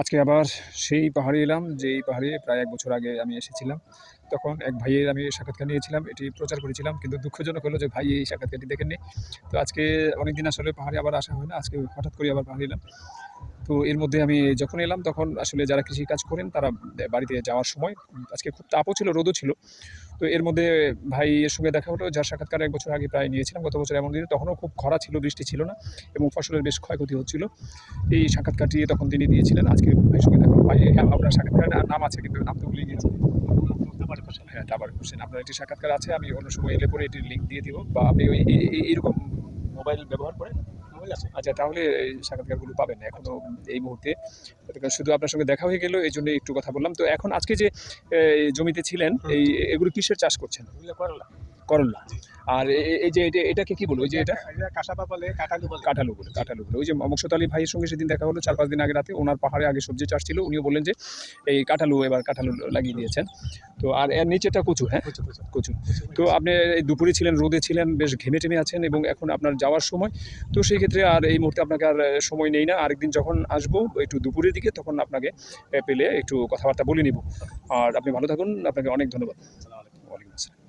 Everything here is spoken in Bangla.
আজকে আবার সেই পাহাড়ে এলাম, যেই পাহাড়ে প্রায় ১ বছর আগে আমি এসেছিলাম। তখন এক ভাইয়ের আমি সাক্ষাৎকার নিয়েছিলাম, এটি প্রচার করেছিলাম। কিন্তু দুঃখজনক হলো যে ভাই এই সাক্ষাৎকারটি দেখেননি। তো আজকে অনেকদিন আসলে পাহাড়ে আবার আসা হয় না। আজকে হঠাৎ করে আবার পাহাড়ে এলাম। তো এর মধ্যে আমি যখন এলাম তখন আসলে যারা কৃষিকাজ করেন তারা বাড়িতে যাওয়ার সময় আজকে খুব তাপও ছিল, রোদও ছিল। তো এর মধ্যে ভাইয়ের সঙ্গে দেখা হলো, যার সাক্ষাৎকার ১ বছর আগে প্রায় নিয়েছিলাম। গত বছর এমন দিনে তখনও খুব খরা ছিল, বৃষ্টি ছিল না এবং ফসলের বেশ ক্ষয়ক্ষতি হচ্ছিল। এই সাক্ষাৎকারটি তখন তিনি দিয়েছিলেন। আজকে ভাইয়ের সঙ্গে দেখা হলো। ভাই, আপনার সাক্ষাৎকারের নাম আছে কিন্তু নাম তো ভুলে গিয়েছি। হ্যাঁ, তাবারক হোসেন। আপনার একটি সাক্ষাৎকার আছে। আমি অন্য সময় এলে পরে এটির লিঙ্ক দিয়ে দিব, বা আপনি ওই এইরকম মোবাইল ব্যবহার করেন? মোবাইল আছে? আচ্ছা, তাহলে এই সাক্ষাৎকারগুলো পাবেন না এখনো এই মুহূর্তে। শুধু আপনার সঙ্গে দেখা হয়ে গেল, এইজন্য একটু কথা বললাম। তো এখন আজকে যে জমিতে ছিলেন, এগুলো কিসের চাষ করছেন? করলা। করল্লা। আর এই যে এটাকে কি বলবো? ওই যে এটা কাঁসাপা বলে, কাঁঠালু বলে। কাঁঠালু বলে, কাঁঠালু বলে। ওই যে মোকসুদ আলী ভাইয়ের সঙ্গে সেদিন দেখা হলো ৪-৫ দিন আগে রাতে। ওনার পাহাড়ে আগে সবজি চাষ ছিল। উনিও বললেন যে এই কাঁঠালু এবার কাঁঠালু লাগিয়ে দিয়েছেন। তো আর এর নিচেটা কচু, হ্যাঁ? কচু। তো আপনি এই দুপুরে ছিলেন, রোদে ছিলেন, বেশ ঘেমে-টেমে আছেন এবং এখন আপনার যাওয়ার সময়। তো সেই ক্ষেত্রে আর এই মুহূর্তে আপনাকে আর সময় নেই না। আরেকদিন যখন আসবো একটু দুপুরের দিকে, তখন আপনাকে পেলে একটু কথাবার্তা বলে নিব। আর আপনি ভালো থাকুন। আপনাকে অনেক ধন্যবাদ। ওয়ালাইকুম আসসালাম।